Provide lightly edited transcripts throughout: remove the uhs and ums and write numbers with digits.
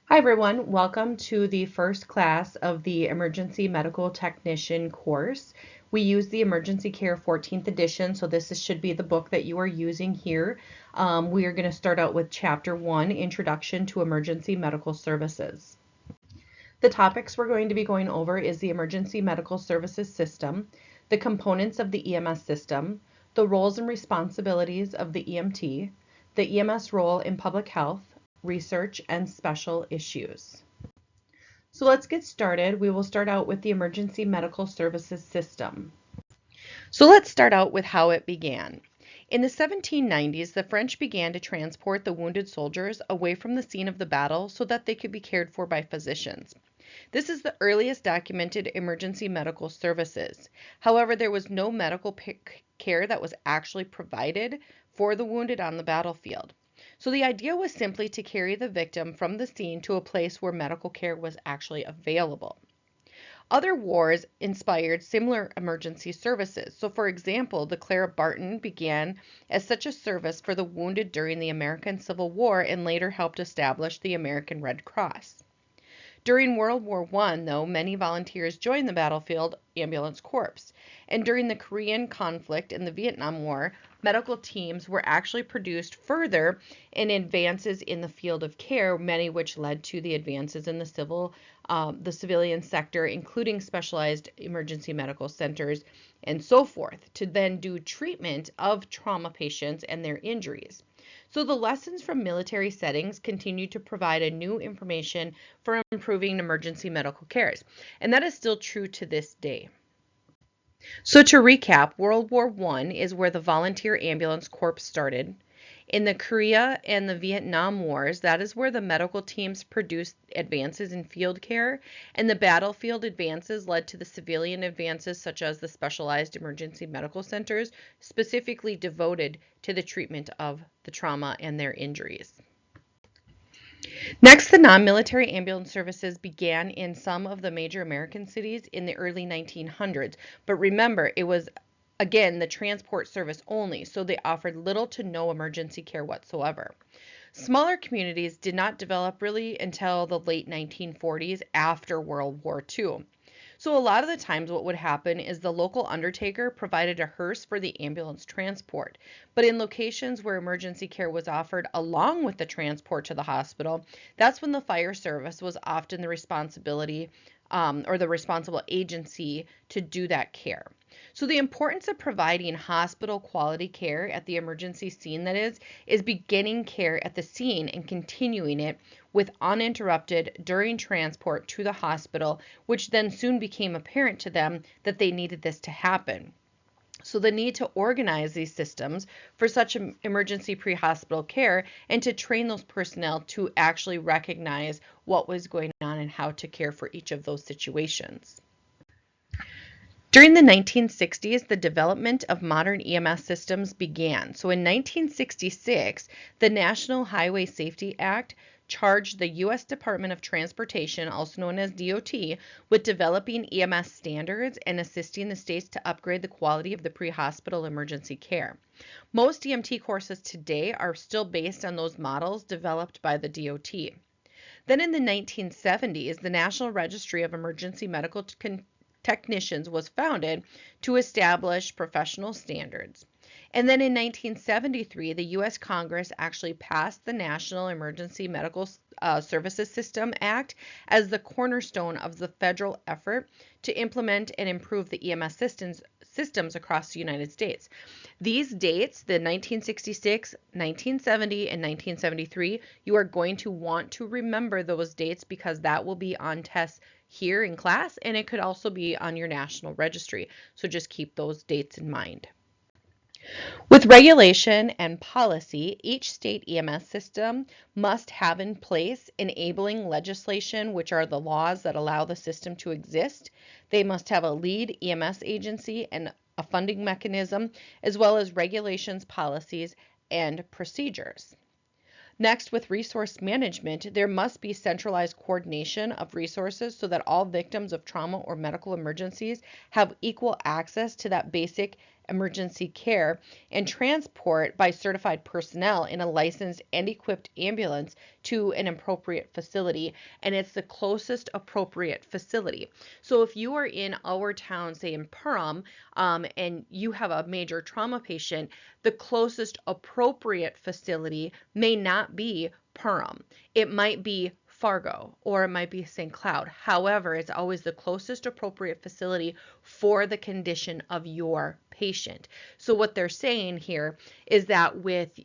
Hi everyone, welcome to the first class of the Emergency Medical Technician course. We use the Emergency Care 14th edition, so should be the book that you are using here. We are going to start out with Chapter 1, Introduction to Emergency Medical Services. The topics we're going to be going over is the Emergency Medical Services System, the components of the EMS system, the roles and responsibilities of the EMT, the EMS role in public health, research, and special issues. So let's get started. We will start out with the Emergency Medical Services System. So let's start out with how it began. In the 1790s, the French began to transport the wounded soldiers away from the scene of the battle so that they could be cared for by physicians. This is the earliest documented emergency medical services. However, there was no medical care that was actually provided for the wounded on the battlefield. So the idea was simply to carry the victim from the scene to a place where medical care was actually available. Other wars inspired similar emergency services. So for example, the Clara Barton began as such a service for the wounded during the American Civil War and later helped establish the American Red Cross. During World War I, though, many volunteers joined the battlefield ambulance corps. And during the Korean conflict and the Vietnam War, medical teams were actually produced further in advances in the field of care, many which led to the advances in the civilian sector, including specialized emergency medical centers and so forth, to then do treatment of trauma patients and their injuries. So the lessons from military settings continue to provide a new information for improving emergency medical cares, and that is still true to this day. So to recap, World War I is where the Volunteer Ambulance Corps started. In the Korea and the Vietnam Wars, that is where the medical teams produced advances in field care, and the battlefield advances led to the civilian advances such as the specialized emergency medical centers, specifically devoted to the treatment of the trauma and their injuries. Next, the non-military ambulance services began in some of the major American cities in the early 1900s, but remember, it was again, the transport service only, so they offered little to no emergency care whatsoever. Smaller communities did not develop really until the late 1940s after World War II. So a lot of the times what would happen is the local undertaker provided a hearse for the ambulance transport. But in locations where emergency care was offered along with the transport to the hospital, that's when the fire service was often the responsibility or the responsible agency to do that care. So the importance of providing hospital quality care at the emergency scene, that is beginning care at the scene and continuing it with uninterrupted during transport to the hospital, which then soon became apparent to them that they needed this to happen. So the need to organize these systems for such emergency pre-hospital care and to train those personnel to actually recognize what was going on and how to care for each of those situations. During the 1960s, the development of modern EMS systems began. So in 1966, the National Highway Safety Act charged the U.S. Department of Transportation, also known as DOT, with developing EMS standards and assisting the states to upgrade the quality of the pre-hospital emergency care. Most EMT courses today are still based on those models developed by the DOT. Then in the 1970s, the National Registry of Emergency Medical Technicians was founded to establish professional standards. And then in 1973, the U.S. Congress actually passed the National Emergency Medical Services System Act as the cornerstone of the federal effort to implement and improve the EMS systems across the United States. These dates, the 1966, 1970, and 1973, you are going to want to remember those dates because that will be on tests here in class, and it could also be on your national registry. So just keep those dates in mind. With regulation and policy, each state EMS system must have in place enabling legislation, which are the laws that allow the system to exist. They must have a lead EMS agency and a funding mechanism, as well as regulations, policies, and procedures. Next, with resource management, there must be centralized coordination of resources so that all victims of trauma or medical emergencies have equal access to that basic emergency care, and transport by certified personnel in a licensed and equipped ambulance to an appropriate facility. And it's the closest appropriate facility. So if you are in our town, say in Perham, and you have a major trauma patient, the closest appropriate facility may not be Perham. It might be Fargo, or it might be St. Cloud. However, it's always the closest appropriate facility for the condition of your patient. So what they're saying here is that with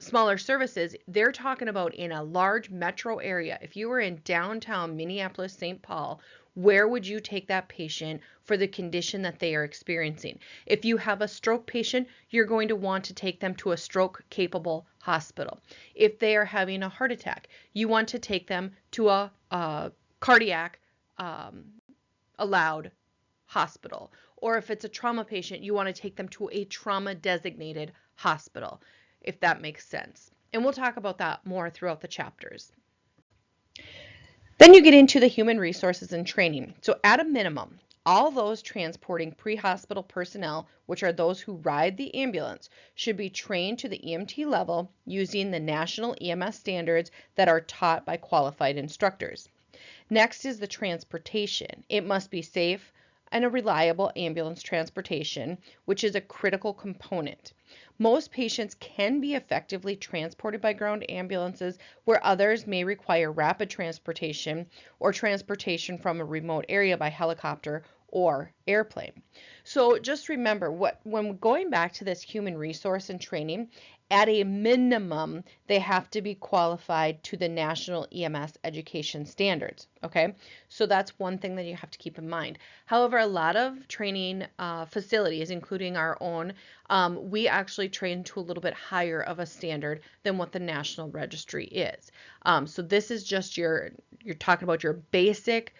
smaller services, they're talking about in a large metro area. If you were in downtown Minneapolis, St. Paul, where would you take that patient for the condition that they are experiencing? If you have a stroke patient, you're going to want to take them to a stroke capable hospital. If they are having a heart attack, you want to take them to a cardiac allowed hospital. Or if it's a trauma patient, you want to take them to a trauma designated hospital, if that makes sense. And we'll talk about that more throughout the chapters. Then you get into the human resources and training. So at a minimum, all those transporting pre-hospital personnel, which are those who ride the ambulance, should be trained to the EMT level using the national EMS standards that are taught by qualified instructors. Next is the transportation. It must be safe and a reliable ambulance transportation, which is a critical component. Most patients can be effectively transported by ground ambulances, where others may require rapid transportation or transportation from a remote area by helicopter or airplane. So just remember, when going back to this human resource and training, at a minimum, they have to be qualified to the national EMS education standards. Okay, so that's one thing that you have to keep in mind. However, a lot of training facilities, including our own, we actually train to a little bit higher of a standard than what the National Registry is. So this is just you're talking about your basic,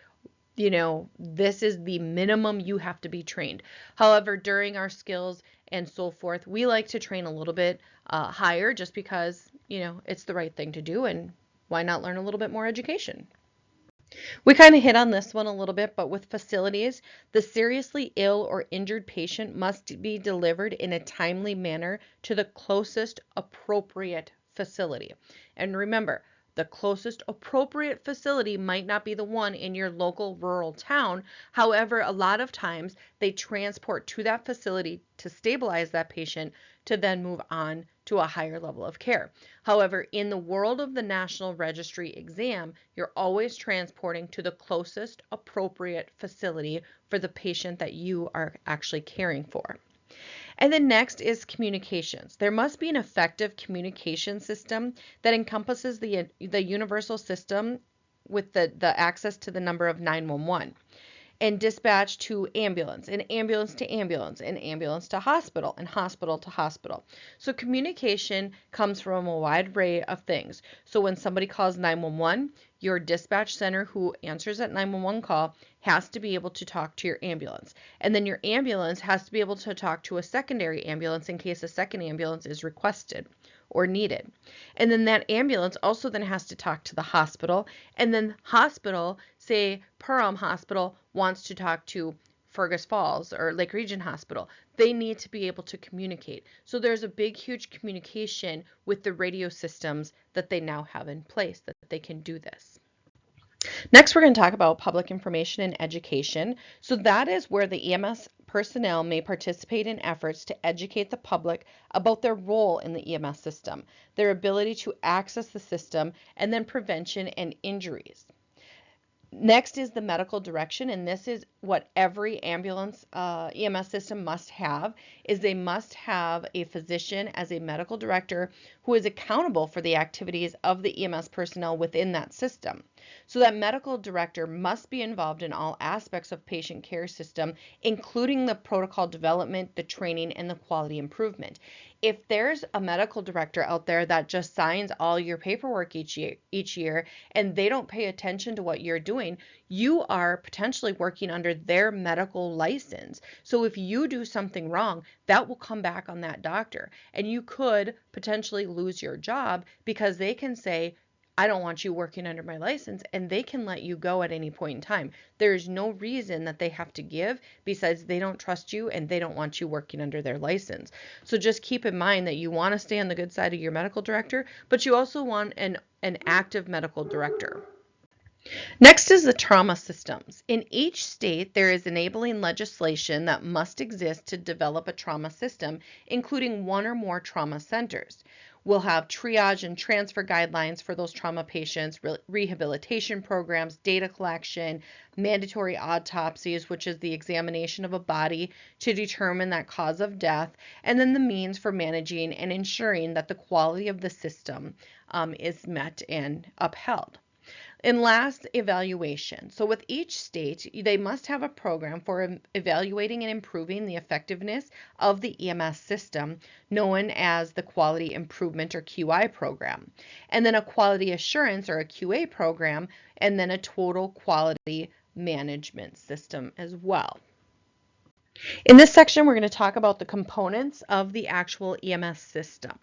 this is the minimum you have to be trained. However, during our skills and so forth, we like to train a little bit higher just because, it's the right thing to do, and why not learn a little bit more education? We kind of hit on this one a little bit, but with facilities, the seriously ill or injured patient must be delivered in a timely manner to the closest appropriate facility. And remember, the closest appropriate facility might not be the one in your local rural town. However, a lot of times they transport to that facility to stabilize that patient to then move on to a higher level of care. However, in the world of the National Registry exam, you're always transporting to the closest appropriate facility for the patient that you are actually caring for. And then next is communications. There must be an effective communication system that encompasses the universal system with the access to the number of 911. And dispatch to ambulance, and ambulance to ambulance, and ambulance to hospital, and hospital to hospital. So communication comes from a wide array of things. So when somebody calls 911, your dispatch center who answers that 911 call has to be able to talk to your ambulance. And then your ambulance has to be able to talk to a secondary ambulance in case a second ambulance is requested or needed. And then that ambulance also then has to talk to the hospital, and then hospital, say Perham Hospital wants to talk to Fergus Falls or Lake Region Hospital. They need to be able to communicate. So there's a big, huge communication with the radio systems that they now have in place that they can do this. Next, we're going to talk about public information and education. So that is where the EMS personnel may participate in efforts to educate the public about their role in the EMS system, their ability to access the system, and then prevention and injuries. Next is the medical direction, and this is what every ambulance EMS system must have, is they must have a physician as a medical director who is accountable for the activities of the EMS personnel within that system. So that medical director must be involved in all aspects of patient care system, including the protocol development, the training, and the quality improvement. If there's a medical director out there that just signs all your paperwork each year and they don't pay attention to what you're doing, you are potentially working under their medical license. So if you do something wrong, that will come back on that doctor, and you could potentially lose your job because they can say, I don't want you working under my license, and they can let you go at any point in time. There's no reason that they have to give besides they don't trust you and they don't want you working under their license. So just keep in mind that you want to stay on the good side of your medical director, but you also want an active medical director. Next is the trauma systems. In each state, there is enabling legislation that must exist to develop a trauma system, including one or more trauma centers. We'll have triage and transfer guidelines for those trauma patients, rehabilitation programs, data collection, mandatory autopsies, which is the examination of a body to determine that cause of death, and then the means for managing and ensuring that the quality of the system is met and upheld. And last, evaluation. So with each state, they must have a program for evaluating and improving the effectiveness of the EMS system, known as the Quality Improvement or QI program, and then a quality assurance or a QA program, and then a total quality management system as well. In this section, we're going to talk about the components of the actual EMS system.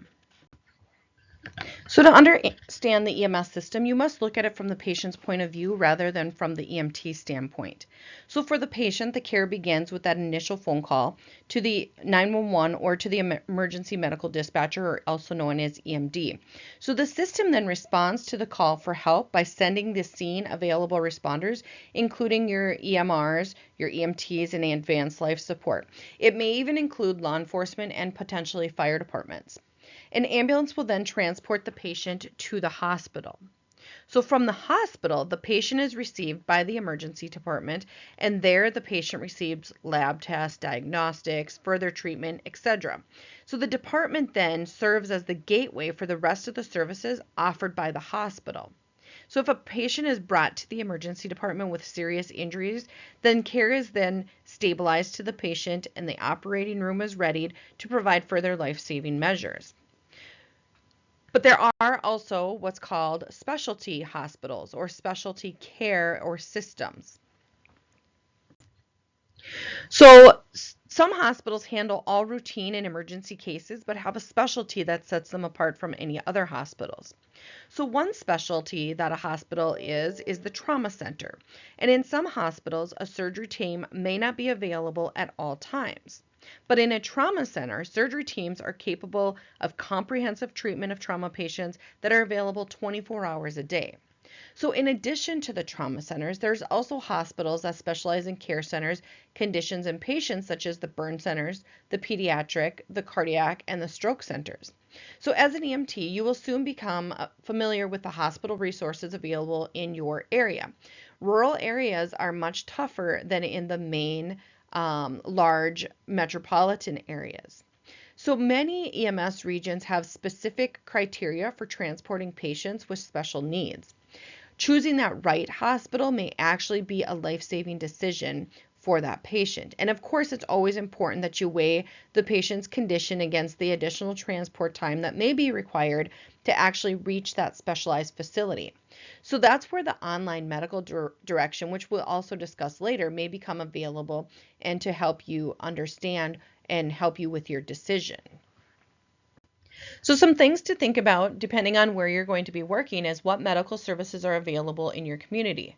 So to understand the EMS system, you must look at it from the patient's point of view rather than from the EMT standpoint. So for the patient, the care begins with that initial phone call to the 911 or to the emergency medical dispatcher, or also known as EMD. So the system then responds to the call for help by sending the scene available responders, including your EMRs, your EMTs, and advanced life support. It may even include law enforcement and potentially fire departments. An ambulance will then transport the patient to the hospital. So from the hospital, the patient is received by the emergency department, and there the patient receives lab tests, diagnostics, further treatment, etc. So the department then serves as the gateway for the rest of the services offered by the hospital. So if a patient is brought to the emergency department with serious injuries, then care is then stabilized to the patient and the operating room is readied to provide further life-saving measures. But there are also what's called specialty hospitals or specialty care or systems. So some hospitals handle all routine and emergency cases, but have a specialty that sets them apart from any other hospitals. So one specialty that a hospital is the trauma center. And in some hospitals, a surgery team may not be available at all times. But in a trauma center, surgery teams are capable of comprehensive treatment of trauma patients that are available 24 hours a day. So in addition to the trauma centers, there's also hospitals that specialize in care centers, conditions, and patients such as the burn centers, the pediatric, the cardiac, and the stroke centers. So as an EMT, you will soon become familiar with the hospital resources available in your area. Rural areas are much tougher than in the main large metropolitan areas. So many EMS regions have specific criteria for transporting patients with special needs. Choosing that right hospital may actually be a life-saving decision for that patient. And of course, it's always important that you weigh the patient's condition against the additional transport time that may be required to actually reach that specialized facility. So that's where the online medical direction, which we'll also discuss later, may become available and to help you understand and help you with your decision. So some things to think about depending on where you're going to be working is what medical services are available in your community.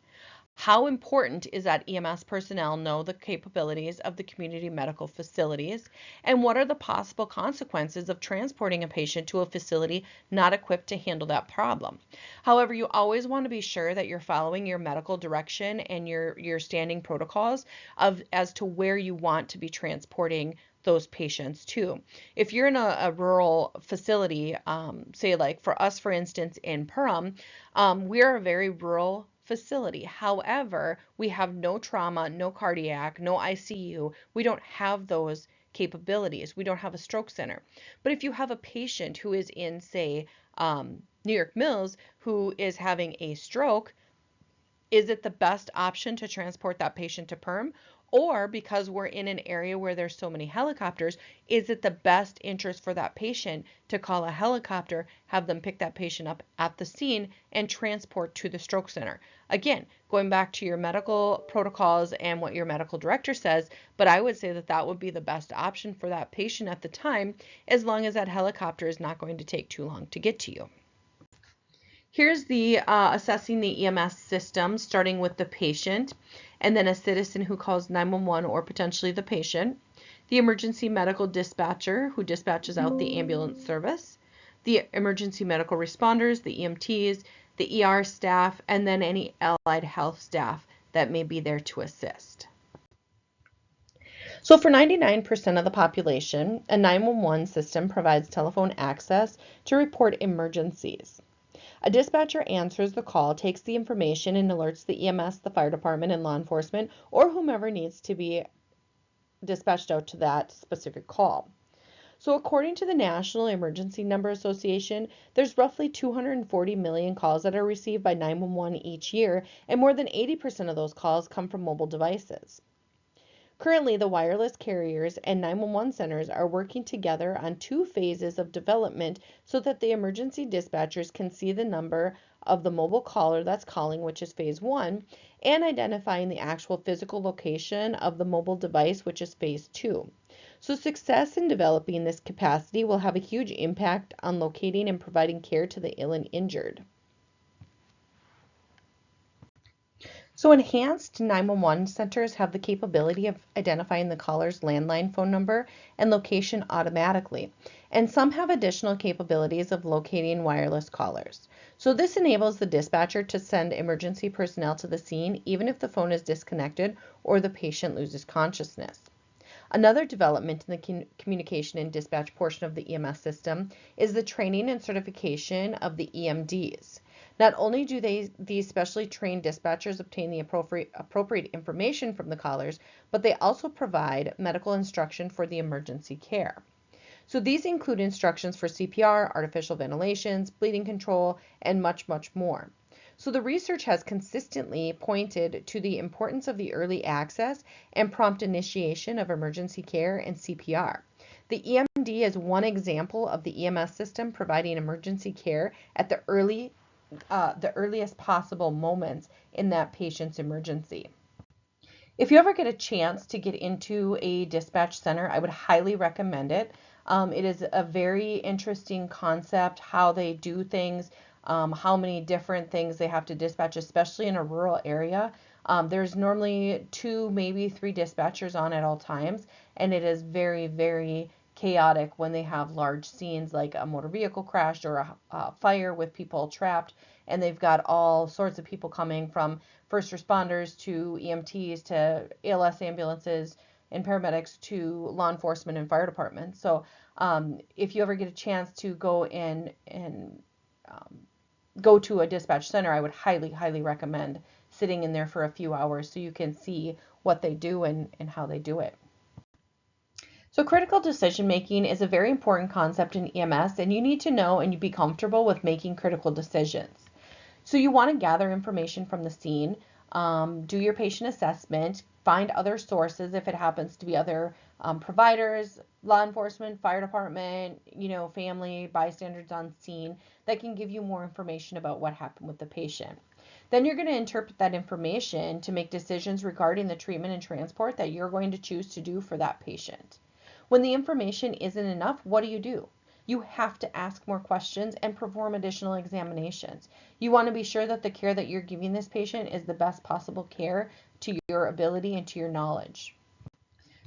How important is that EMS personnel know the capabilities of the community medical facilities? And what are the possible consequences of transporting a patient to a facility not equipped to handle that problem? However, you always want to be sure that you're following your medical direction and your standing protocols as to where you want to be transporting those patients to. If you're in a rural facility, say like for us, for instance, in Perham, we're a very rural facility. However, we have no trauma, no cardiac, no ICU. We don't have those capabilities. We don't have a stroke center. But if you have a patient who is in, say, New York Mills, who is having a stroke, is it the best option to transport that patient to Perm? Or because we're in an area where there's so many helicopters, is it the best interest for that patient to call a helicopter, have them pick that patient up at the scene and transport to the stroke center? Again, going back to your medical protocols and what your medical director says, but I would say that that would be the best option for that patient at the time, as long as that helicopter is not going to take too long to get to you. Here's the assessing the EMS system, starting with the patient, and then a citizen who calls 911 or potentially the patient, the emergency medical dispatcher who dispatches out the ambulance service, the emergency medical responders, the EMTs, the ER staff, and then any allied health staff that may be there to assist. So for 99% of the population, a 911 system provides telephone access to report emergencies. A dispatcher answers the call, takes the information, and alerts the EMS, the fire department, and law enforcement, or whomever needs to be dispatched out to that specific call. So according to the National Emergency Number Association, there's roughly 240 million calls that are received by 911 each year, and more than 80% of those calls come from mobile devices. Currently, the wireless carriers and 911 centers are working together on two phases of development so that the emergency dispatchers can see the number of the mobile caller that's calling, which is phase one, and identifying the actual physical location of the mobile device, which is phase two. So success in developing this capacity will have a huge impact on locating and providing care to the ill and injured. So enhanced 911 centers have the capability of identifying the caller's landline phone number and location automatically, and some have additional capabilities of locating wireless callers. So this enables the dispatcher to send emergency personnel to the scene even if the phone is disconnected or the patient loses consciousness. Another development in the communication and dispatch portion of the EMS system is the training and certification of the EMDs. Not only do these specially trained dispatchers obtain the appropriate information from the callers, but they also provide medical instruction for the emergency care. So these include instructions for CPR, artificial ventilations, bleeding control, and much, much more. So the research has consistently pointed to the importance of the early access and prompt initiation of emergency care and CPR. The EMD is one example of the EMS system providing emergency care at the earliest possible moments in that patient's emergency. If you ever get a chance to get into a dispatch center, I would highly recommend it. It is a very interesting concept, how they do things, how many different things they have to dispatch, especially in a rural area. There's normally 2, maybe 3 dispatchers on at all times, and it is very, very chaotic when they have large scenes like a motor vehicle crash or a fire with people trapped, and they've got all sorts of people coming from first responders to EMTs to ALS ambulances and paramedics to law enforcement and fire departments. So if you ever get a chance to go in and go to a dispatch center, I would highly, highly recommend sitting in there for a few hours so you can see what they do and how they do it. So critical decision making is a very important concept in EMS, and you need to know and be comfortable with making critical decisions. So you want to gather information from the scene, do your patient assessment, find other sources if it happens to be other providers, law enforcement, fire department, family, bystanders on scene that can give you more information about what happened with the patient. Then you're going to interpret that information to make decisions regarding the treatment and transport that you're going to choose to do for that patient. When the information isn't enough, what do? You have to ask more questions and perform additional examinations. You want to be sure that the care that you're giving this patient is the best possible care to your ability and to your knowledge.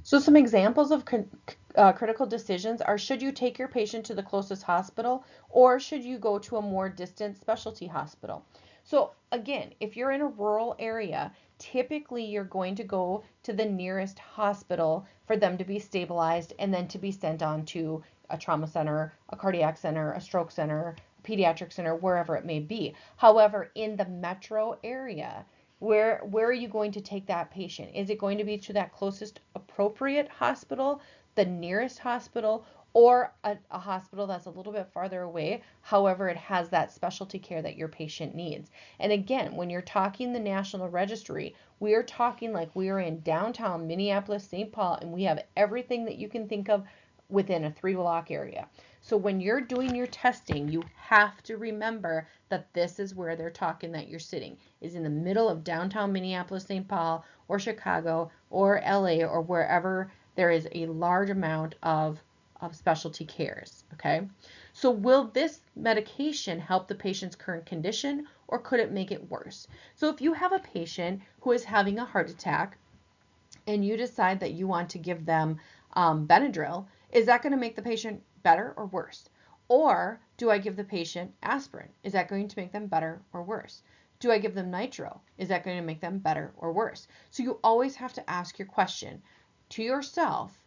So some examples of critical decisions are: should you take your patient to the closest hospital, or should you go to a more distant specialty hospital? So again, if you're in a rural area, typically you're going to go to the nearest hospital for them to be stabilized and then to be sent on to a trauma center, a cardiac center, a stroke center, a pediatric center, wherever it may be. However, in the metro area, where are you going to take that patient? Is it going to be to that closest appropriate hospital, the nearest hospital, or a hospital that's a little bit farther away? However, it has that specialty care that your patient needs. And again, when you're talking the National Registry, we are talking like we are in downtown Minneapolis, St. Paul, and we have everything that you can think of within a 3-block area. So when you're doing your testing, you have to remember that this is where they're talking that you're sitting, is in the middle of downtown Minneapolis, St. Paul, or Chicago, or LA, or wherever there is a large amount of specialty cares, okay? So will this medication help the patient's current condition, or could it make it worse? So if you have a patient who is having a heart attack and you decide that you want to give them Benadryl, is that going to make the patient better or worse? Or do I give the patient aspirin? Is that going to make them better or worse? Do I give them nitro? Is that going to make them better or worse? So you always have to ask your question to yourself.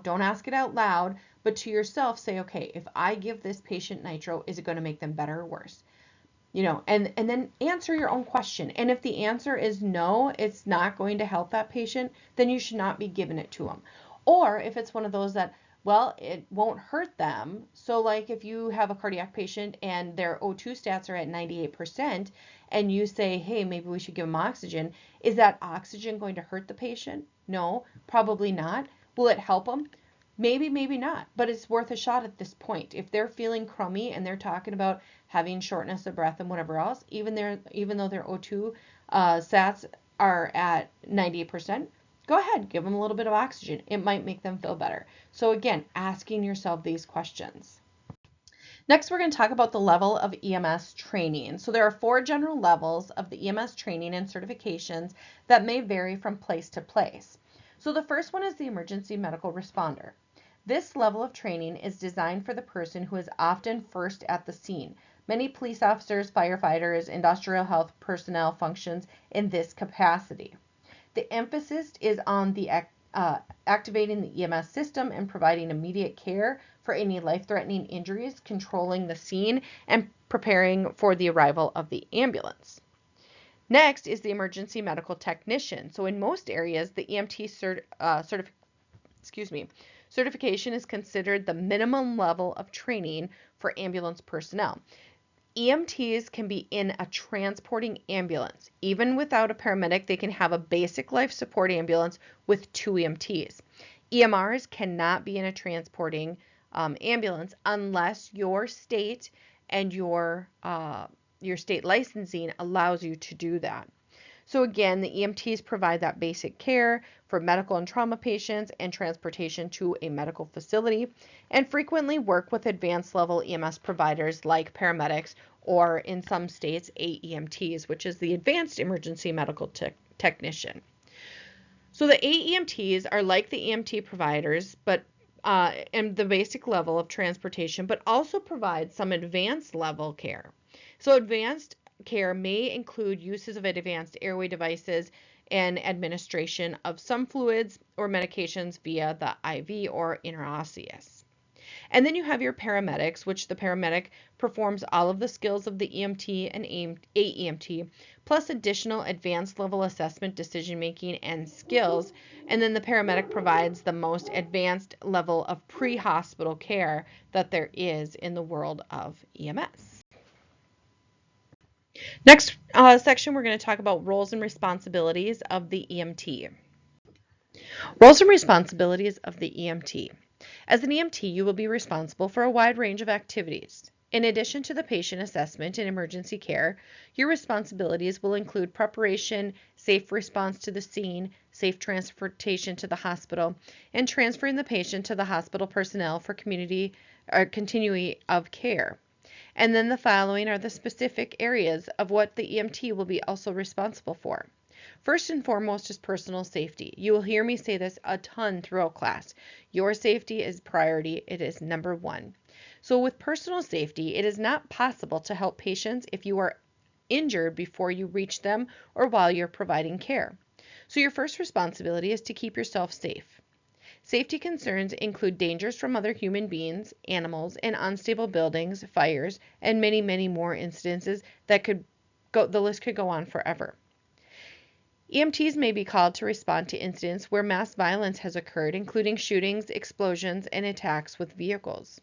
Don't ask it out loud, but to yourself say, okay, if I give this patient nitro, is it going to make them better or worse? And then answer your own question. And if the answer is no, it's not going to help that patient, then you should not be giving it to them. Or if it's one of those that, well, it won't hurt them. So like if you have a cardiac patient and their O2 stats are at 98% and you say, hey, maybe we should give them oxygen, is that oxygen going to hurt the patient? No, probably not. Will it help them? Maybe, maybe not, but it's worth a shot at this point. If they're feeling crummy and they're talking about having shortness of breath and whatever else, even though their O2 sats are at 98%, go ahead, give them a little bit of oxygen. It might make them feel better. So again, asking yourself these questions. Next, we're going to talk about the level of EMS training. So there are 4 general levels of the EMS training and certifications that may vary from place to place. So the first one is the emergency medical responder. This level of training is designed for the person who is often first at the scene. Many police officers, firefighters, industrial health personnel functions in this capacity. The emphasis is on the activating the EMS system and providing immediate care for any life-threatening injuries, controlling the scene, and preparing for the arrival of the ambulance. Next is the emergency medical technician. So in most areas, the EMT certification is considered the minimum level of training for ambulance personnel. EMTs can be in a transporting ambulance. Even without a paramedic, they can have a basic life support ambulance with 2 EMTs. EMRs cannot be in a transporting ambulance unless your state and your state licensing allows you to do that. So again, the EMTs provide that basic care for medical and trauma patients and transportation to a medical facility, and frequently work with advanced level EMS providers like paramedics, or in some states, AEMTs, which is the Advanced Emergency Medical Technician. So the AEMTs are like the EMT providers, but and the basic level of transportation, but also provide some advanced level care. So advanced care may include uses of advanced airway devices and administration of some fluids or medications via the IV or interosseous. And then you have your paramedics, which the paramedic performs all of the skills of the EMT and AEMT, plus additional advanced level assessment, decision making, and skills. And then the paramedic provides the most advanced level of pre-hospital care that there is in the world of EMS. Next section, we're going to talk about roles and responsibilities of the EMT. Roles and responsibilities of the EMT. As an EMT, you will be responsible for a wide range of activities. In addition to the patient assessment and emergency care, your responsibilities will include preparation, safe response to the scene, safe transportation to the hospital, and transferring the patient to the hospital personnel for continuity of care. And then the following are the specific areas of what the EMT will be also responsible for. First and foremost is personal safety. You will hear me say this a ton throughout class. Your safety is priority. It is number 1. So with personal safety, it is not possible to help patients if you are injured before you reach them or while you're providing care. So your first responsibility is to keep yourself safe. Safety concerns include dangers from other human beings, animals, and unstable buildings, fires, and many, many more incidences that the list could go on forever. EMTs may be called to respond to incidents where mass violence has occurred, including shootings, explosions, and attacks with vehicles.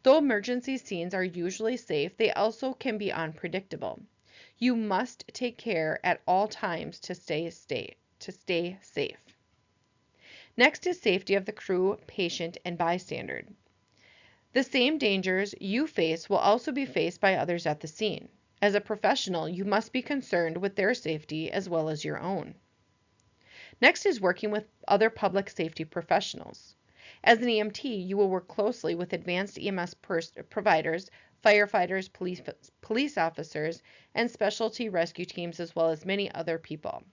Though emergency scenes are usually safe, they also can be unpredictable. You must take care at all times to stay safe. Next is safety of the crew, patient, and bystander. The same dangers you face will also be faced by others at the scene. As a professional, you must be concerned with their safety as well as your own. Next is working with other public safety professionals. As an EMT, you will work closely with advanced EMS providers, firefighters, police officers, and specialty rescue teams, as well as many other people.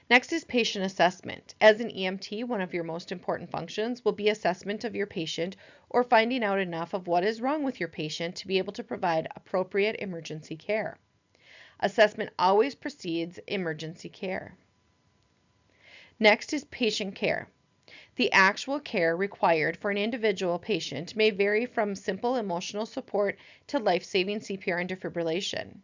Next is patient assessment. As an EMT, one of your most important functions will be assessment of your patient or finding out enough of what is wrong with your patient to be able to provide appropriate emergency care. Assessment always precedes emergency care. Next is patient care. The actual care required for an individual patient may vary from simple emotional support to life-saving CPR and defibrillation.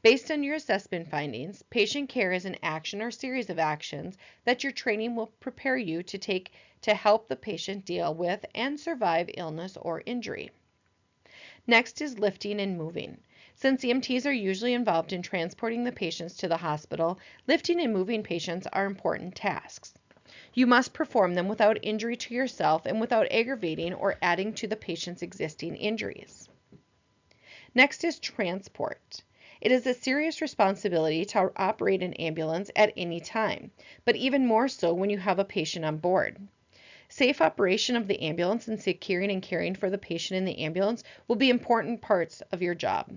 Based on your assessment findings, patient care is an action or series of actions that your training will prepare you to take to help the patient deal with and survive illness or injury. Next is lifting and moving. Since EMTs are usually involved in transporting the patients to the hospital, lifting and moving patients are important tasks. You must perform them without injury to yourself and without aggravating or adding to the patient's existing injuries. Next is transport. It is a serious responsibility to operate an ambulance at any time, but even more so when you have a patient on board. Safe operation of the ambulance and securing and caring for the patient in the ambulance will be important parts of your job.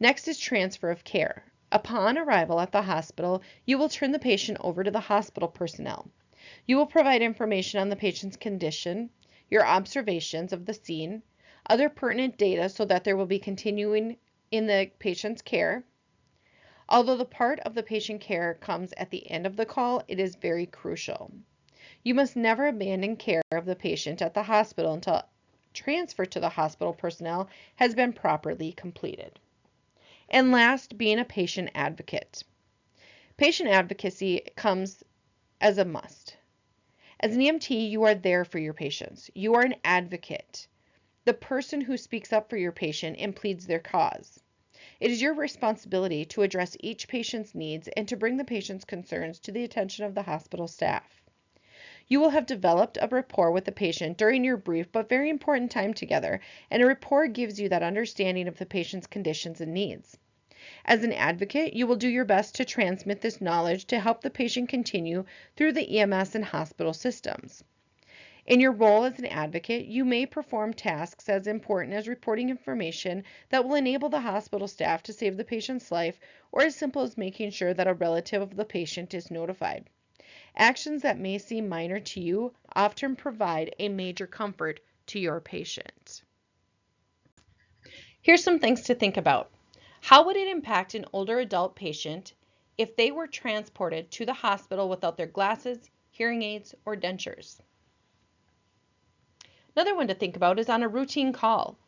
Next is transfer of care. Upon arrival at the hospital, you will turn the patient over to the hospital personnel. You will provide information on the patient's condition, your observations of the scene, other pertinent data so that there will be continuing in the patient's care. Although the part of the patient care comes at the end of the call, it is very crucial. You must never abandon care of the patient at the hospital until transfer to the hospital personnel has been properly completed. And last, being a patient advocate. Patient advocacy comes as a must. As an EMT, you are there for your patients. You are an advocate, the person who speaks up for your patient and pleads their cause. It is your responsibility to address each patient's needs and to bring the patient's concerns to the attention of the hospital staff. You will have developed a rapport with the patient during your brief but very important time together, and a rapport gives you that understanding of the patient's conditions and needs. As an advocate, you will do your best to transmit this knowledge to help the patient continue through the EMS and hospital systems. In your role as an advocate, you may perform tasks as important as reporting information that will enable the hospital staff to save the patient's life, or as simple as making sure that a relative of the patient is notified. Actions that may seem minor to you often provide a major comfort to your patient. Here's some things to think about. How would it impact an older adult patient if they were transported to the hospital without their glasses, hearing aids, or dentures? Another one to think about is on a routine call.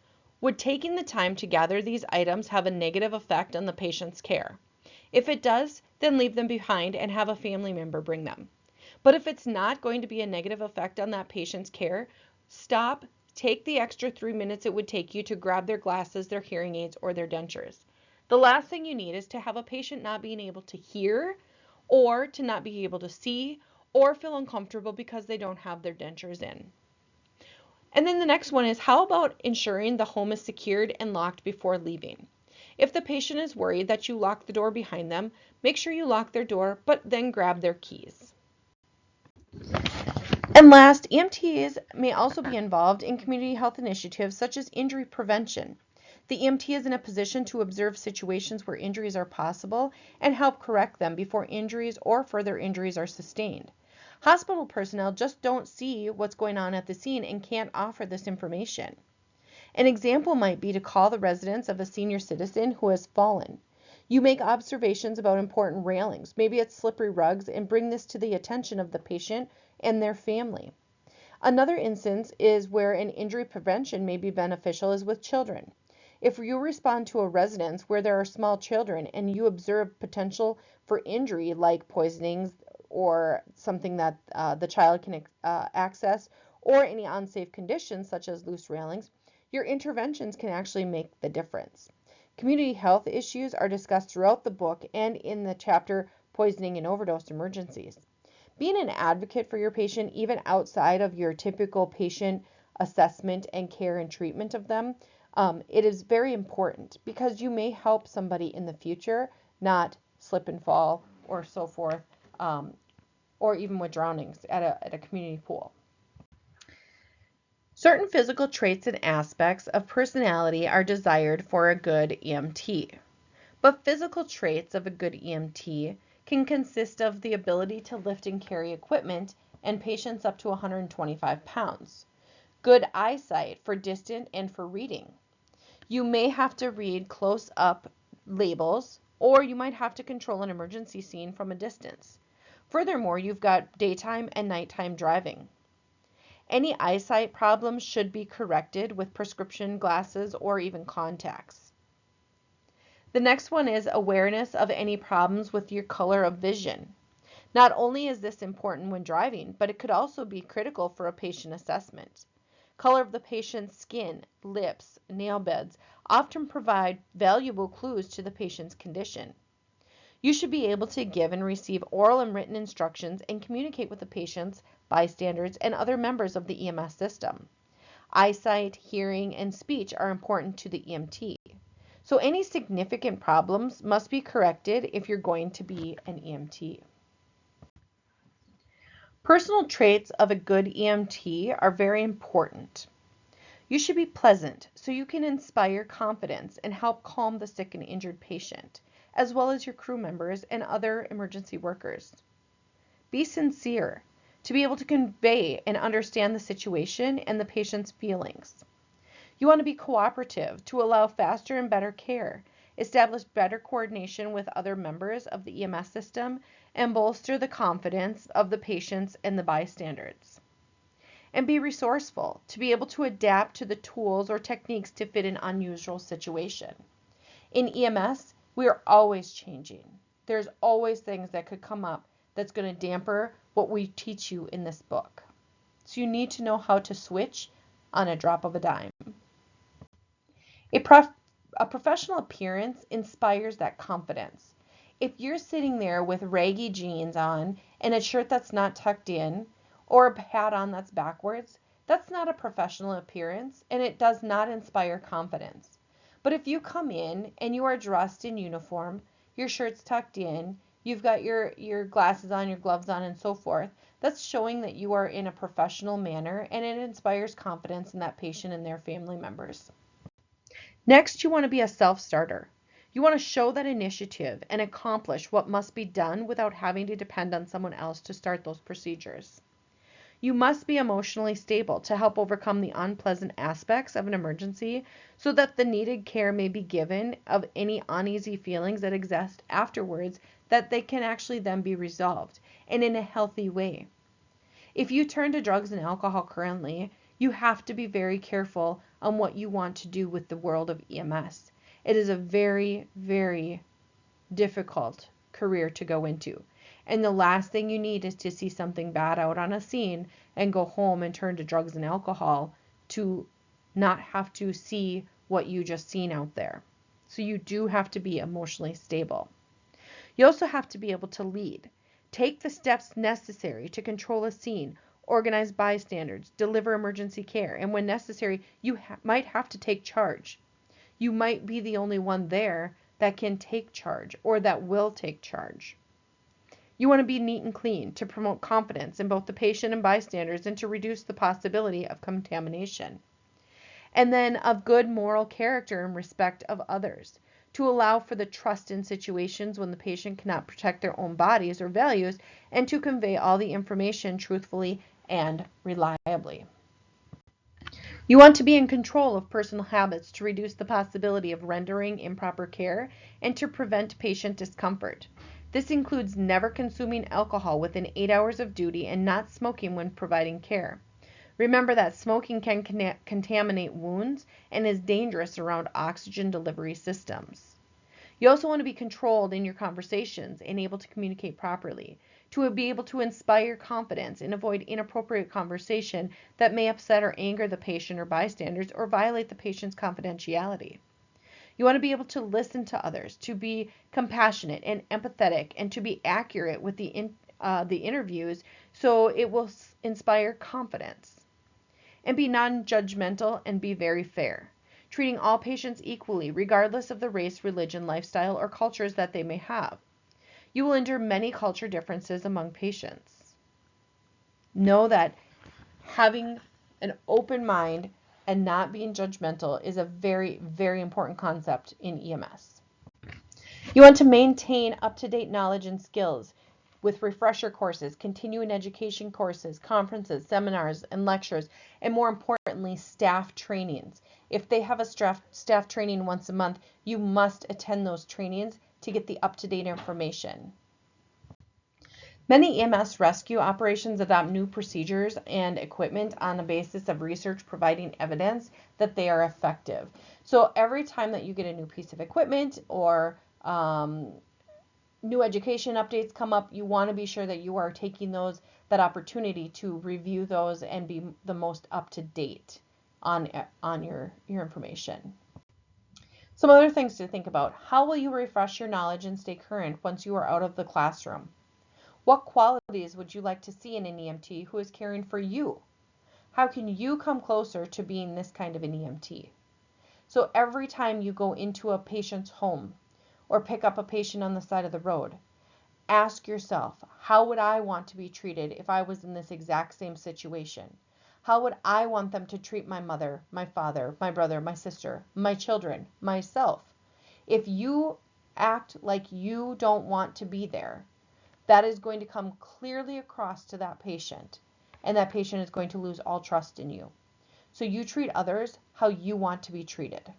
Would taking the time to gather these items have a negative effect on the patient's care? If it does, then leave them behind and have a family member bring them. But if it's not going to be a negative effect on that patient's care, stop, take the extra 3 minutes it would take you to grab their glasses, their hearing aids, or their dentures. The last thing you need is to have a patient not being able to hear or to not be able to see or feel uncomfortable because they don't have their dentures in. And then the next one is, how about ensuring the home is secured and locked before leaving? If the patient is worried that you lock the door behind them, make sure you lock their door, but then grab their keys. And last, EMTs may also be involved in community health initiatives such as injury prevention. The EMT is in a position to observe situations where injuries are possible and help correct them before injuries or further injuries are sustained. Hospital personnel just don't see what's going on at the scene and can't offer this information. An example might be to call the residence of a senior citizen who has fallen. You make observations about important railings, maybe it's slippery rugs, and bring this to the attention of the patient and their family. Another instance is where an injury prevention may be beneficial is with children. If you respond to a residence where there are small children and you observe potential for injury like poisonings or something that the child can access, or any unsafe conditions such as loose railings, your interventions can actually make the difference. Community health issues are discussed throughout the book and in the chapter Poisoning and Overdose Emergencies. Being an advocate for your patient, even outside of your typical patient assessment and care and treatment of them, it is very important because you may help somebody in the future not slip and fall or so forth or even with drownings at a community pool. Certain physical traits and aspects of personality are desired for a good EMT. But physical traits of a good EMT can consist of the ability to lift and carry equipment and patients up to 125 pounds. Good eyesight for distant and for reading. You may have to read close up labels, or you might have to control an emergency scene from a distance. Furthermore, you've got daytime and nighttime driving. Any eyesight problems should be corrected with prescription glasses or even contacts. The next one is awareness of any problems with your color of vision. Not only is this important when driving, but it could also be critical for a patient assessment. Color of the patient's skin, lips, nail beds often provide valuable clues to the patient's condition. You should be able to give and receive oral and written instructions and communicate with the patients, bystanders, and other members of the EMS system. Eyesight, hearing, and speech are important to the EMT. So any significant problems must be corrected if you're going to be an EMT. Personal traits of a good EMT are very important. You should be pleasant so you can inspire confidence and help calm the sick and injured patient, as well as your crew members and other emergency workers. Be sincere to be able to convey and understand the situation and the patient's feelings. You want to be cooperative to allow faster and better care, establish better coordination with other members of the EMS system, and bolster the confidence of the patients and the bystanders. And be resourceful to be able to adapt to the tools or techniques to fit an unusual situation. In EMS, we are always changing. There's always things that could come up that's going to damper what we teach you in this book. So you need to know how to switch on a drop of a dime. A professional appearance inspires that confidence. If you're sitting there with raggy jeans on and a shirt that's not tucked in, or a hat on that's backwards, that's not a professional appearance and it does not inspire confidence. But if you come in and you are dressed in uniform, your shirt's tucked in, you've got your glasses on, your gloves on, and so forth, that's showing that you are in a professional manner and it inspires confidence in that patient and their family members. Next, you want to be a self-starter. You want to show that initiative and accomplish what must be done without having to depend on someone else to start those procedures. You must be emotionally stable to help overcome the unpleasant aspects of an emergency so that the needed care may be given of any uneasy feelings that exist afterwards, that they can actually then be resolved and in a healthy way. If you turn to drugs and alcohol currently, you have to be very careful on what you want to do with the world of EMS. It is a very, very difficult career to go into. And the last thing you need is to see something bad out on a scene and go home and turn to drugs and alcohol to not have to see what you just seen out there. So you do have to be emotionally stable. You also have to be able to lead. Take the steps necessary to control a scene, organize bystanders, deliver emergency care, and when necessary, you might have to take charge. You might be the only one there that can take charge or that will take charge. You want to be neat and clean to promote confidence in both the patient and bystanders and to reduce the possibility of contamination. And then of good moral character and respect of others, to allow for the trust in situations when the patient cannot protect their own bodies or values, and to convey all the information truthfully and reliably. You want to be in control of personal habits to reduce the possibility of rendering improper care and to prevent patient discomfort. This includes never consuming alcohol within 8 hours of duty and not smoking when providing care. Remember that smoking can contaminate wounds and is dangerous around oxygen delivery systems. You also want to be controlled in your conversations and able to communicate properly, to be able to inspire confidence and avoid inappropriate conversation that may upset or anger the patient or bystanders or violate the patient's confidentiality. You want to be able to listen to others, to be compassionate and empathetic, and to be accurate with the interviews so it will inspire confidence. And be non-judgmental and be very fair, treating all patients equally regardless of the race, religion, lifestyle, or cultures that they may have. You will endure many culture differences among patients. Know that having an open mind and not being judgmental is a very, very important concept in EMS. You want to maintain up-to-date knowledge and skills with refresher courses, continuing education courses, conferences, seminars, and lectures, and more importantly, staff trainings. If they have a staff training once a month, you must attend those trainings to get the up-to-date information. Many EMS rescue operations adopt new procedures and equipment on the basis of research providing evidence that they are effective. So every time that you get a new piece of equipment or new education updates come up, you want to be sure that you are taking that opportunity to review those and be the most up to date on your information. Some other things to think about. How will you refresh your knowledge and stay current once you are out of the classroom? What qualities would you like to see in an EMT who is caring for you? How can you come closer to being this kind of an EMT? So every time you go into a patient's home or pick up a patient on the side of the road, ask yourself, how would I want to be treated if I was in this exact same situation? How would I want them to treat my mother, my father, my brother, my sister, my children, myself? If you act like you don't want to be there, that is going to come clearly across to that patient, and that patient is going to lose all trust in you. So you treat others how you want to be treated.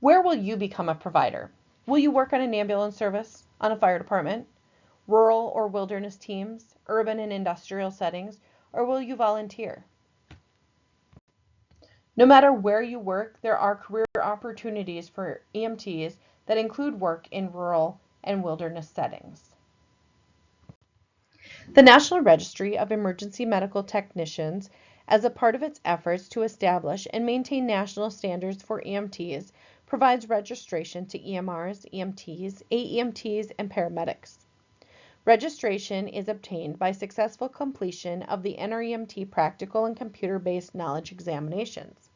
Where will you become a provider? Will you work on an ambulance service, on a fire department, rural or wilderness teams, urban and industrial settings, or will you volunteer? No matter where you work, there are career opportunities for EMTs that include work in rural and wilderness settings. The National Registry of Emergency Medical Technicians, as a part of its efforts to establish and maintain national standards for EMTs, provides registration to EMRs, EMTs, AEMTs, and paramedics. Registration is obtained by successful completion of the NREMT practical and computer-based knowledge examinations.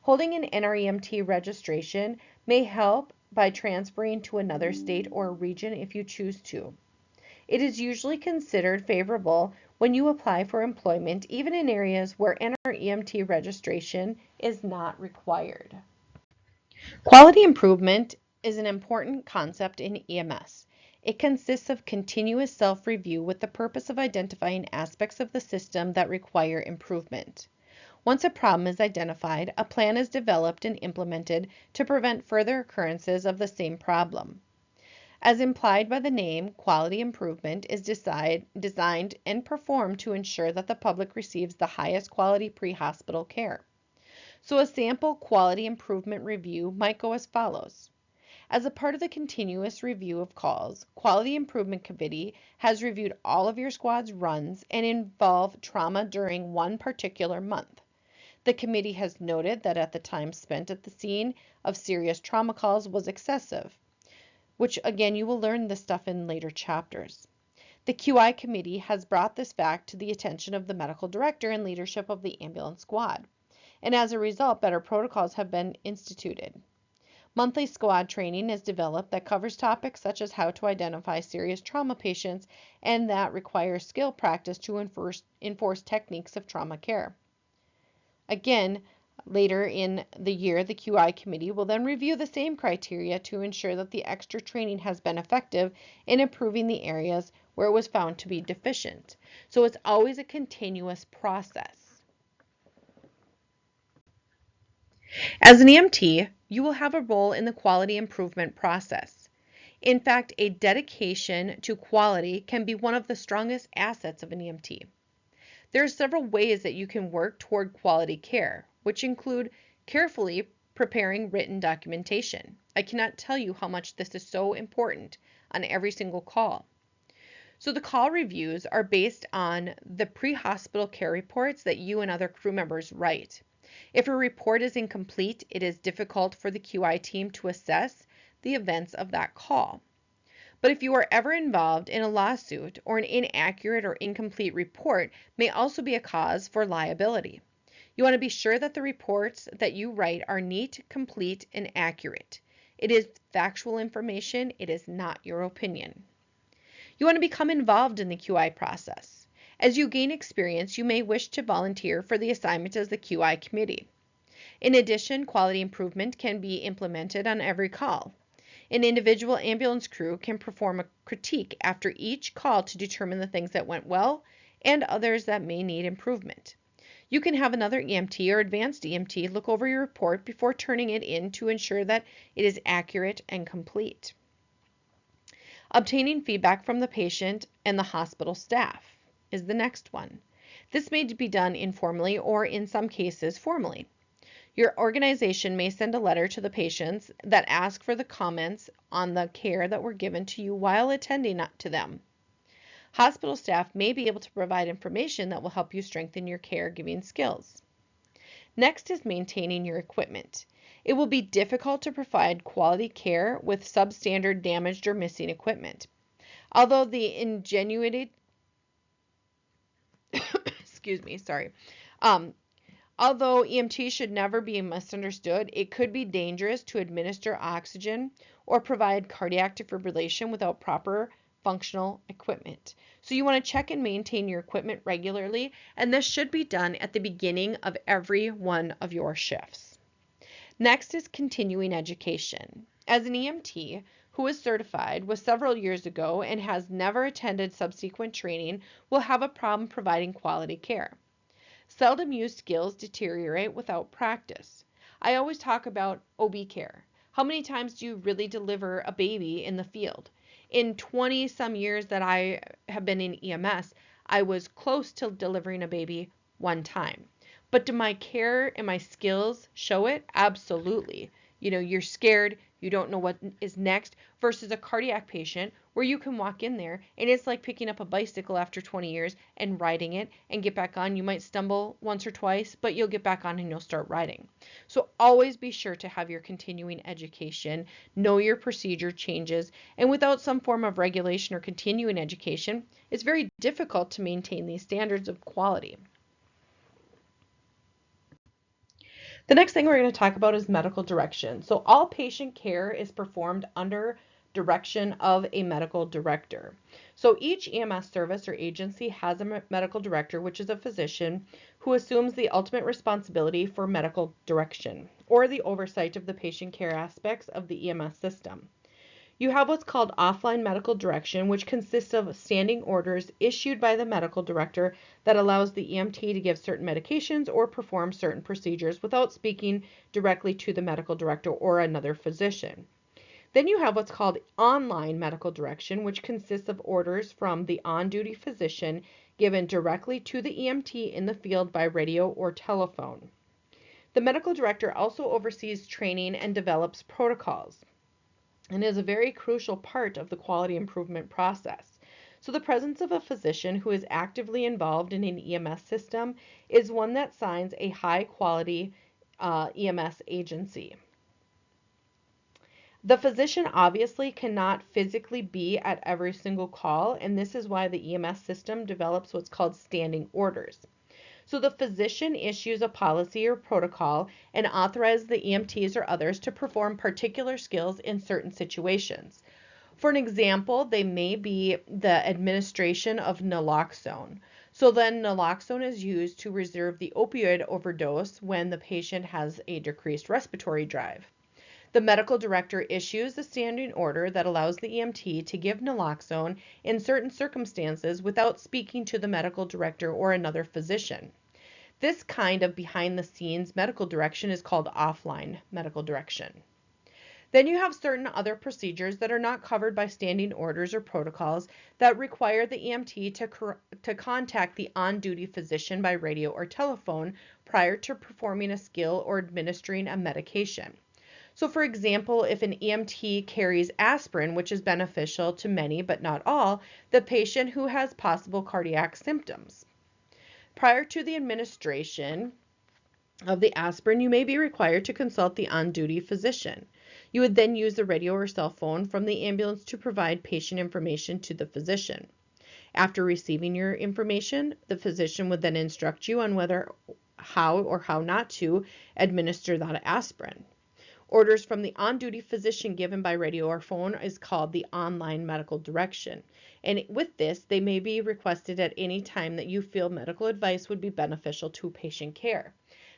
Holding an NREMT registration may help by transferring to another state or region if you choose to. It is usually considered favorable when you apply for employment, even in areas where NREMT registration is not required. Quality improvement is an important concept in EMS. It consists of continuous self-review with the purpose of identifying aspects of the system that require improvement. Once a problem is identified, a plan is developed and implemented to prevent further occurrences of the same problem. As implied by the name, quality improvement is designed and performed to ensure that the public receives the highest quality pre-hospital care. So a sample quality improvement review might go as follows. As a part of the continuous review of calls, Quality Improvement Committee has reviewed all of your squad's runs and involve trauma during one particular month. The committee has noted that at the time spent at the scene of serious trauma calls was excessive, which again, you will learn this stuff in later chapters. The QI committee has brought this fact to the attention of the medical director and leadership of the ambulance squad, and as a result, better protocols have been instituted. Monthly squad training is developed that covers topics such as how to identify serious trauma patients and that requires skill practice to enforce techniques of trauma care. Again, later in the year, the QI committee will then review the same criteria to ensure that the extra training has been effective in improving the areas where it was found to be deficient. So it's always a continuous process. As an EMT, you will have a role in the quality improvement process. In fact, a dedication to quality can be one of the strongest assets of an EMT. There are several ways that you can work toward quality care, which include carefully preparing written documentation. I cannot tell you how much this is so important on every single call. So the call reviews are based on the pre-hospital care reports that you and other crew members write. If a report is incomplete, it is difficult for the QI team to assess the events of that call. But if you are ever involved in a lawsuit, or an inaccurate or incomplete report may also be a cause for liability. You want to be sure that the reports that you write are neat, complete, and accurate. It is factual information, it is not your opinion. You want to become involved in the QI process. As you gain experience, you may wish to volunteer for the assignment as the QI committee. In addition, quality improvement can be implemented on every call. An individual ambulance crew can perform a critique after each call to determine the things that went well and others that may need improvement. You can have another EMT or advanced EMT look over your report before turning it in to ensure that it is accurate and complete. Obtaining feedback from the patient and the hospital staff is the next one. This may be done informally or in some cases formally. Your organization may send a letter to the patients that ask for the comments on the care that were given to you while attending to them. Hospital staff may be able to provide information that will help you strengthen your caregiving skills. Next is maintaining your equipment. It will be difficult to provide quality care with substandard, damaged, or missing equipment. Although the ingenuity, excuse me, sorry. Although EMT should never be misunderstood, it could be dangerous to administer oxygen or provide cardiac defibrillation without proper functional equipment. So you want to check and maintain your equipment regularly, and this should be done at the beginning of every one of your shifts. Next is continuing education. As an EMT who is certified was several years ago and has never attended subsequent training will have a problem providing quality care. Seldom used skills deteriorate without practice. I always talk about OB care. How many times do you really deliver a baby in the field? In 20 some years that I have been in EMS, I was close to delivering a baby one time. But do my care and my skills show it? Absolutely. You're scared, you don't know what is next, versus a cardiac patient where you can walk in there and it's like picking up a bicycle after 20 years and riding it and get back on. You might stumble once or twice, but you'll get back on and you'll start riding. So always be sure to have your continuing education, know your procedure changes, and without some form of regulation or continuing education, it's very difficult to maintain these standards of quality. The next thing we're going to talk about is medical direction. So all patient care is performed under direction of a medical director. So each EMS service or agency has a medical director, which is a physician who assumes the ultimate responsibility for medical direction or the oversight of the patient care aspects of the EMS system. You have what's called offline medical direction, which consists of standing orders issued by the medical director that allows the EMT to give certain medications or perform certain procedures without speaking directly to the medical director or another physician. Then you have what's called online medical direction, which consists of orders from the on-duty physician given directly to the EMT in the field by radio or telephone. The medical director also oversees training and develops protocols, and is a very crucial part of the quality improvement process. So the presence of a physician who is actively involved in an EMS system is one that signs a high quality EMS agency. The physician obviously cannot physically be at every single call, and this is why the EMS system develops what's called standing orders. So the physician issues a policy or protocol and authorizes the EMTs or others to perform particular skills in certain situations. For an example, they may be the administration of naloxone. So then naloxone is used to reserve the opioid overdose when the patient has a decreased respiratory drive. The medical director issues a standing order that allows the EMT to give naloxone in certain circumstances without speaking to the medical director or another physician. This kind of behind-the-scenes medical direction is called offline medical direction. Then you have certain other procedures that are not covered by standing orders or protocols that require the EMT to contact the on-duty physician by radio or telephone prior to performing a skill or administering a medication. So for example, if an EMT carries aspirin, which is beneficial to many but not all, the patient who has possible cardiac symptoms. Prior to the administration of the aspirin, you may be required to consult the on-duty physician. You would then use the radio or cell phone from the ambulance to provide patient information to the physician. After receiving your information, the physician would then instruct you on how or how not to administer that aspirin. Orders from the on-duty physician given by radio or phone is called the online medical direction. And with this, they may be requested at any time that you feel medical advice would be beneficial to patient care.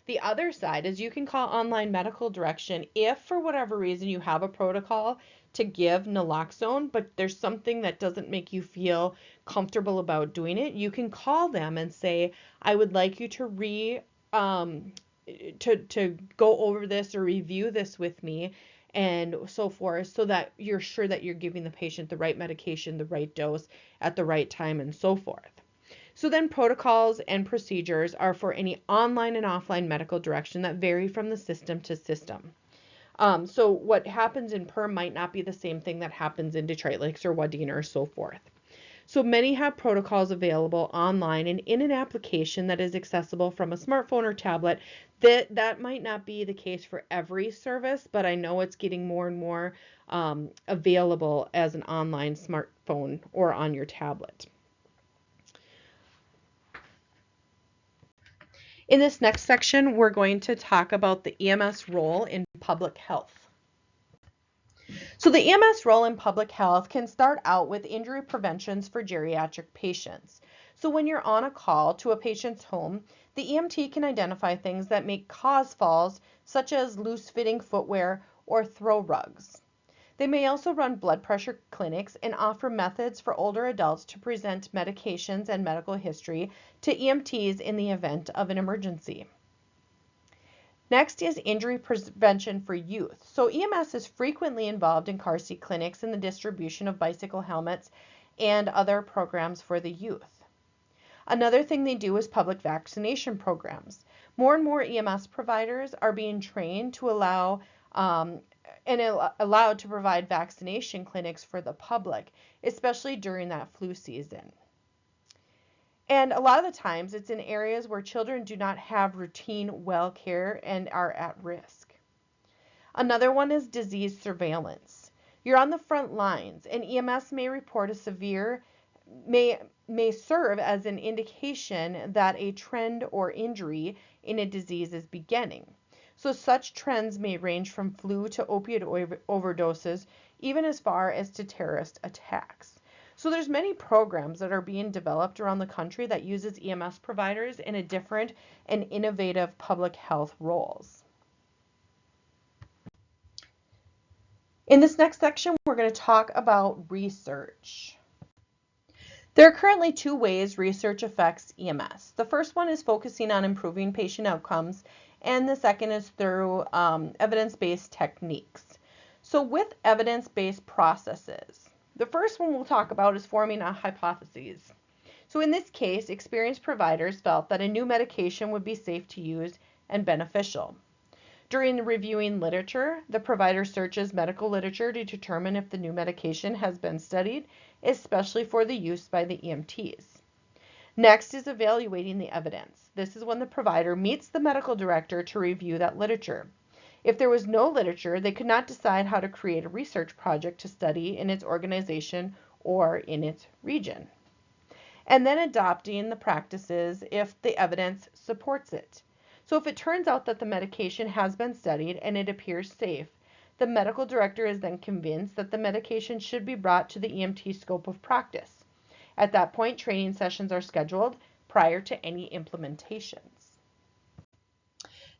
The other side is you can call online medical direction if for whatever reason you have a protocol to give naloxone, but there's something that doesn't make you feel comfortable about doing it. You can call them and say, I would like you to to go over this or review this with me and so forth, so that you're sure that you're giving the patient the right medication, the right dose at the right time, and so forth. So then protocols and procedures are for any online and offline medical direction that vary from the system to system. So what happens in Perm might not be the same thing that happens in Detroit Lakes or Wadena or so forth. So many have protocols available online and in an application that is accessible from a smartphone or tablet. That might not be the case for every service, but I know it's getting more and more available as an online smartphone or on your tablet. In this next section, we're going to talk about the EMS role in public health. So the EMS role in public health can start out with injury preventions for geriatric patients. So when you're on a call to a patient's home, the EMT can identify things that may cause falls, such as loose-fitting footwear or throw rugs. They may also run blood pressure clinics and offer methods for older adults to present medications and medical history to EMTs in the event of an emergency. Next is injury prevention for youth. So EMS is frequently involved in car seat clinics and the distribution of bicycle helmets and other programs for the youth. Another thing they do is public vaccination programs. More and more EMS providers are being trained to allowed to provide vaccination clinics for the public, especially during that flu season. And a lot of the times it's in areas where children do not have routine well care and are at risk. Another one is disease surveillance. You're on the front lines and EMS may report a severe, may serve as an indication that a trend or injury in a disease is beginning. So such trends may range from flu to opioid overdoses, even as far as to terrorist attacks. So there's many programs that are being developed around the country that uses EMS providers in a different and innovative public health roles. In this next section, we're going to talk about research. There are currently two ways research affects EMS. The first one is focusing on improving patient outcomes, and the second is through evidence-based techniques. So with evidence-based processes, the first one we'll talk about is forming a hypothesis. So in this case, experienced providers felt that a new medication would be safe to use and beneficial. During reviewing literature, the provider searches medical literature to determine if the new medication has been studied, especially for the use by the EMTs. Next is evaluating the evidence. This is when the provider meets the medical director to review that literature. If there was no literature, they could not decide how to create a research project to study in its organization or in its region. And then adopting the practices if the evidence supports it. So if it turns out that the medication has been studied and it appears safe, the medical director is then convinced that the medication should be brought to the EMT scope of practice. At that point, training sessions are scheduled prior to any implementations.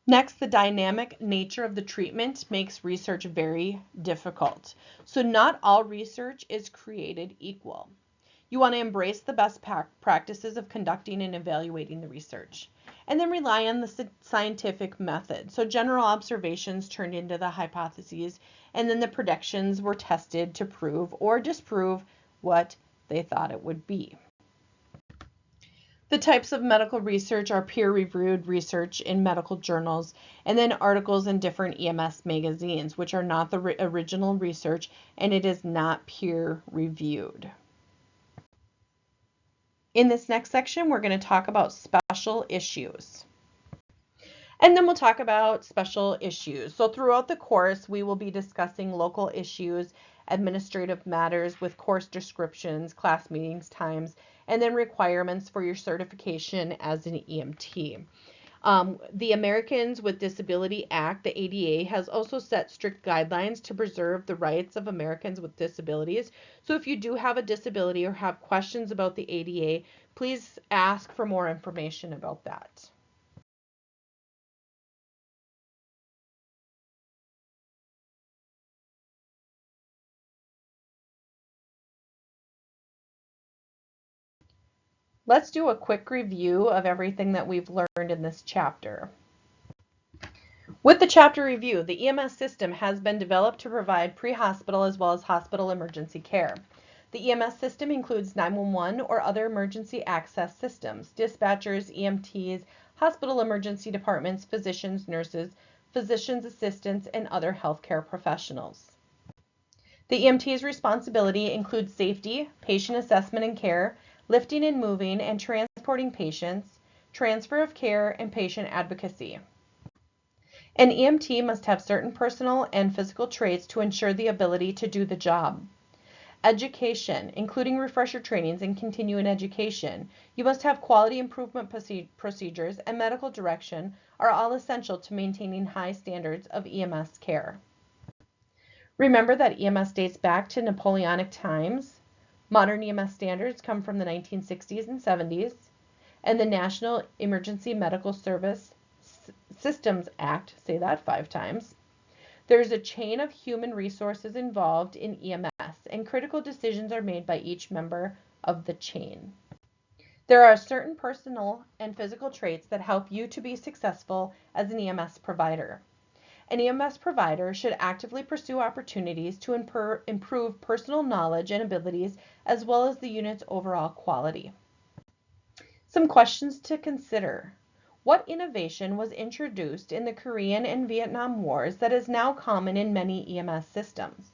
Next, the dynamic nature of the treatment makes research very difficult. So not all research is created equal. You want to embrace the best practices of conducting and evaluating the research, and then rely on the scientific method. So general observations turned into the hypotheses, and then the predictions were tested to prove or disprove what they thought it would be. The types of medical research are peer-reviewed research in medical journals, and then articles in different EMS magazines, which are not the original research, and it is not peer-reviewed. In this next section, we're going to talk about special issues. And then we'll talk about special issues. So throughout the course, we will be discussing local issues, administrative matters with course descriptions, class meetings times, and then requirements for your certification as an EMT. The Americans with Disability Act, the ADA, has also set strict guidelines to preserve the rights of Americans with disabilities. So if you do have a disability or have questions about the ADA, please ask for more information about that. Let's do a quick review of everything that we've learned in this chapter. With the chapter review, the EMS system has been developed to provide pre-hospital as well as hospital emergency care. The EMS system includes 911 or other emergency access systems, dispatchers, EMTs, hospital emergency departments, physicians, nurses, physician's assistants, and other healthcare professionals. The EMT's responsibility includes safety, patient assessment and care, lifting and moving and transporting patients, transfer of care, and patient advocacy. An EMT must have certain personal and physical traits to ensure the ability to do the job. Education, including refresher trainings and continuing education. You must have quality improvement procedures and medical direction are all essential to maintaining high standards of EMS care. Remember that EMS dates back to Napoleonic times. Modern EMS standards come from the 1960s and 70s, and the National Emergency Medical Service Systems Act, say that 5 times. There's a chain of human resources involved in EMS, and critical decisions are made by each member of the chain. There are certain personal and physical traits that help you to be successful as an EMS provider. An EMS provider should actively pursue opportunities to improve personal knowledge and abilities as well as the unit's overall quality. Some questions to consider. What innovation was introduced in the Korean and Vietnam Wars that is now common in many EMS systems?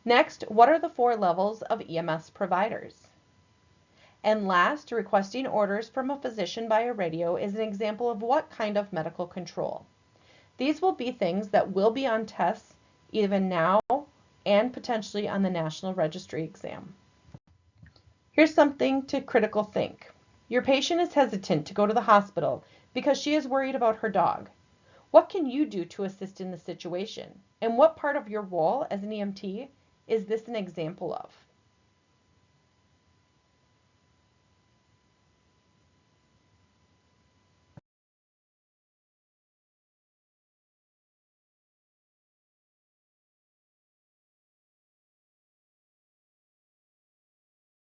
Next, what are the 4 levels of EMS providers? And last, requesting orders from a physician by a radio is an example of what kind of medical control? These will be things that will be on tests even now and potentially on the National Registry exam. Here's something to critical think. Your patient is hesitant to go to the hospital because she is worried about her dog. What can you do to assist in the situation? And what part of your role as an EMT is this an example of?